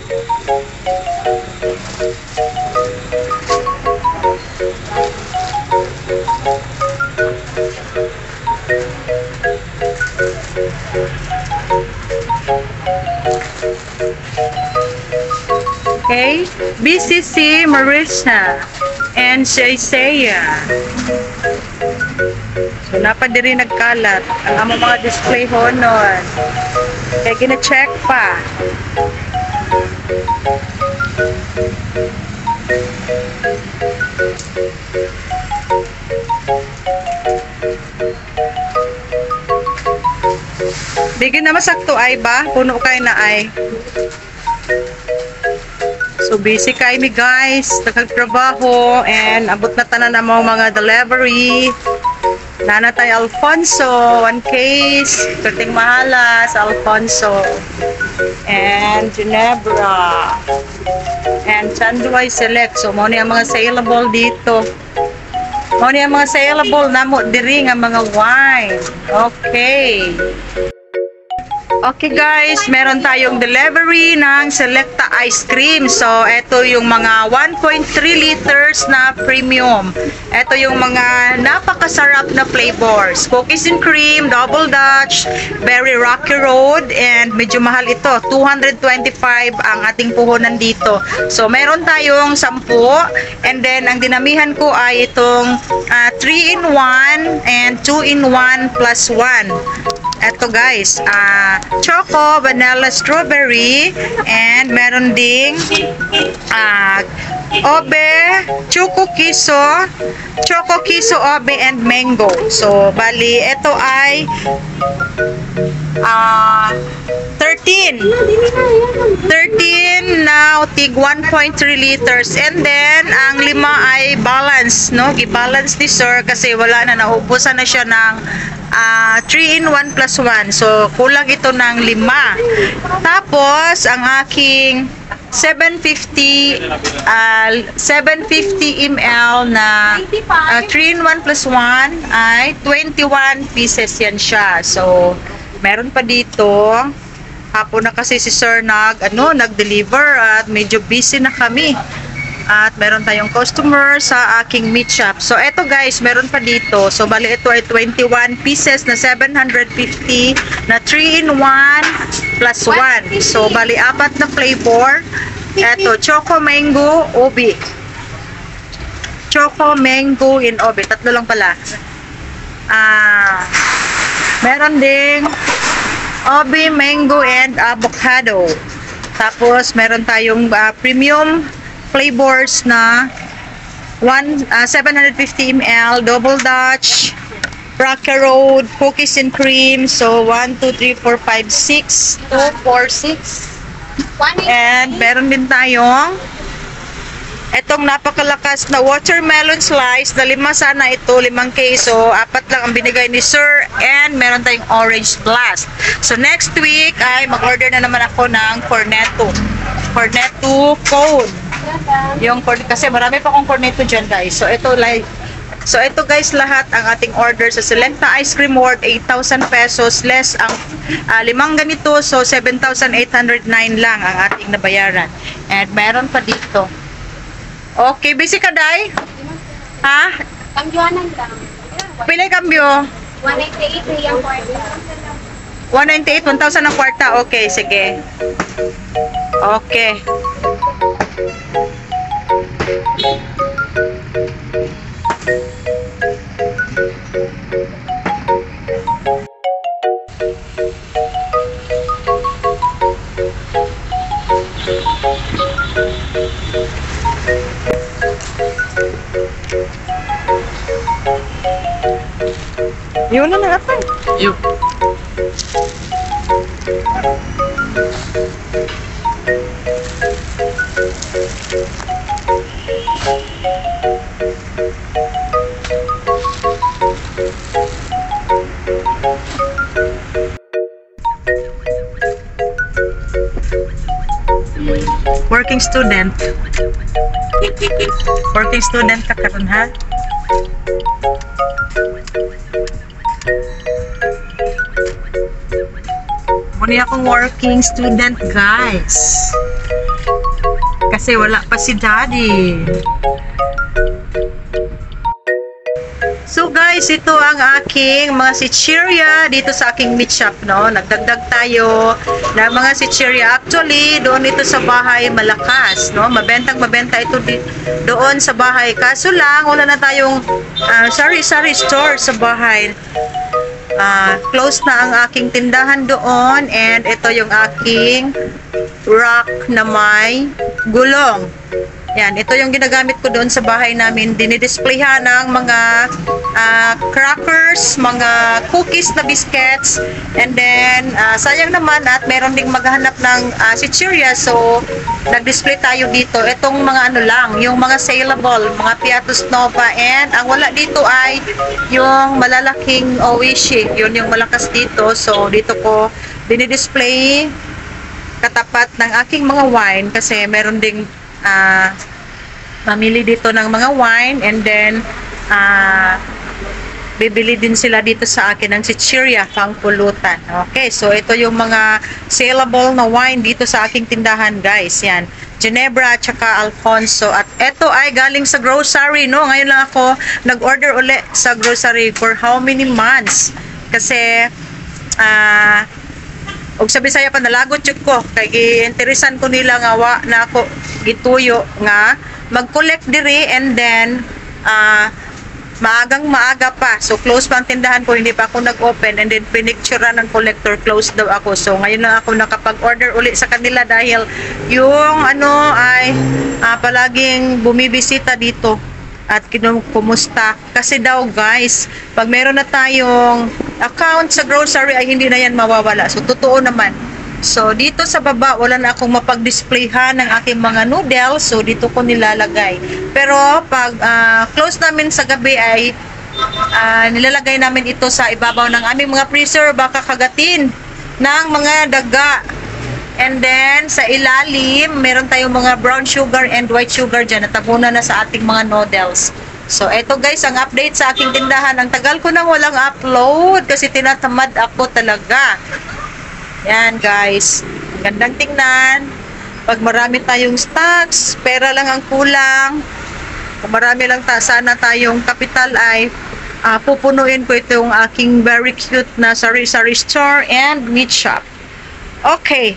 Okay, BCC Marissa and Shaisaya. So, napadiri nagkalat ang among mga display honor. Kaya gina-check pa. Bigyan na masakto ay ba? Puno kayo na ay. So busy kayo mi guys, nagtrabaho and abot na tanan ang mga delivery. Nanatay Alfonso, 1 case, Kuting Mahalas, Alfonso, and Ginebra, and Chanduay Select. So mo niya mga saleable dito. Mo niya mga saleable namo diri nga mga wine. Okay. Okay guys, meron tayong delivery ng Selecta ice cream. So, ito yung mga 1.3 liters na premium. Ito yung mga napakasarap na flavors. Cookies and cream, double Dutch, berry rocky road, and medyo mahal ito. 225 ang ating puhunan dito. So, meron tayong 10. And then, ang dinamihan ko ay itong 3-in-1 and 2-in-1 plus 1. Eto guys, choco, vanilla, strawberry, and meron ding obe, choco kiso, obe, and mango. So, bali, ito ay 13 na tig 1.3 liters. And then, ang 5 ay balance, no? I-balance ni sir kasi wala na, naubusan na siya ng 3-in-1 plus 1. So, kulang ito ng 5. Tapos, ang aking 750 ml na 3-in-1 plus 1 ay 21 pieces yan siya. So, meron pa dito. Hapon na kasi si sir nag-deliver at medyo busy na kami. At meron tayong customer sa aking meat shop. So, eto guys, meron pa dito. So, bali ito ay 21 pieces na 750 na 3-in-1 plus 1. So, bali 4 na flavor. Eto, choco, mango, obi. Choco, mango, and obi. 3 lang pala. Meron ding obi, mango, and avocado. Tapos, meron tayong premium flavors na 750 ml, double Dutch, Rocky Road, cookies and cream. So, 1, 2, 3, 4, 5, 6, 2, 4, 6. And meron din tayong etong napakalakas na watermelon slice na 5 sana ito, 5 case. So, 4 lang ang binigay ni sir. And meron tayong orange blast. So, next week ay mag-order na naman ako ng cornetto cone. Yung kasi marami pa akong cornetto dyan guys. So ito guys, lahat ang ating order sa Selecta Ice Cream worth 8,000 pesos less ang 5 ganito. So 7,809 lang ang ating nabayaran. And meron pa dito. Okay, busy ka day? Ha? Kambyoanan lang. Pilay kambyo? 198 yung kwarta. 198, 1,000 ang kwarta. Okay, sige. Okay. Yun na natin. Yun. Working student. Working student ka karon ha? Muna akong working student guys. kasi wala pa si Daddy. So guys, ito ang aking mga chichirya dito sa aking meat shop, no? Nagdagdag tayo ng mga chichirya. Actually, doon ito sa bahay malakas, no? Mabenta ito doon sa bahay. Kaso lang, wala na tayong sari-sari store sa bahay. Close na ang aking tindahan doon, and ito yung aking rack na may gulong. Yan, ito yung ginagamit ko doon sa bahay namin. Dinidisplayhan ng mga crackers, mga cookies na biscuits, and then sayang naman at meron ding maghanap ng chichirya, so nag-display tayo dito. Itong mga ano lang, yung mga saleable, mga Piatos Nova, and ang wala dito ay yung malalaking Oishi, yun yung malakas dito. So dito ko dinidisplay katapat ng aking mga wine kasi meron ding mamili dito ng mga wine, and then bibili din sila dito sa akin ng chichirya pang pulutan. Okay, so ito yung mga saleable na wine dito sa aking tindahan, guys. Yan, Ginebra at saka Alfonso. At ito ay galing sa grocery, no? Ngayon lang ako nag-order ulit sa grocery for how many months? Kasi og sa Bisaya pa nalagot jud ko kay giinteresan ko nila nga wa na ako gituyo nga mag-collect diri, and then maaga pa, so close pa ang tindahan ko, hindi pa ako nag-open, and then pinicturean ng collector, close daw ako. So ngayon na ako nakapag-order uli sa kanila dahil yung ay palaging bumibisita dito at kumusta. Kasi daw guys, pag meron na tayong account sa grocery ay hindi na yan mawawala. So totoo naman. So dito sa baba wala na akong mapag-displayhan ng aking mga noodles, so dito ko nilalagay. Pero pag close namin sa gabi ay nilalagay namin ito sa ibabaw ng aming mga freezer, baka kagatin ng mga daga. And then sa ilalim meron tayong mga brown sugar and white sugar dyan, natabunan na sa ating mga noodles. So eto guys ang update sa aking tindahan. Ang tagal ko nang walang upload kasi tinatamad ako talaga. Yan guys, gandang tingnan. Pag marami tayong stocks, pera lang ang kulang. Kung marami lang sana tayong kapital ay pupunuin ko itong aking very cute na sari-sari store and meat shop. Okay.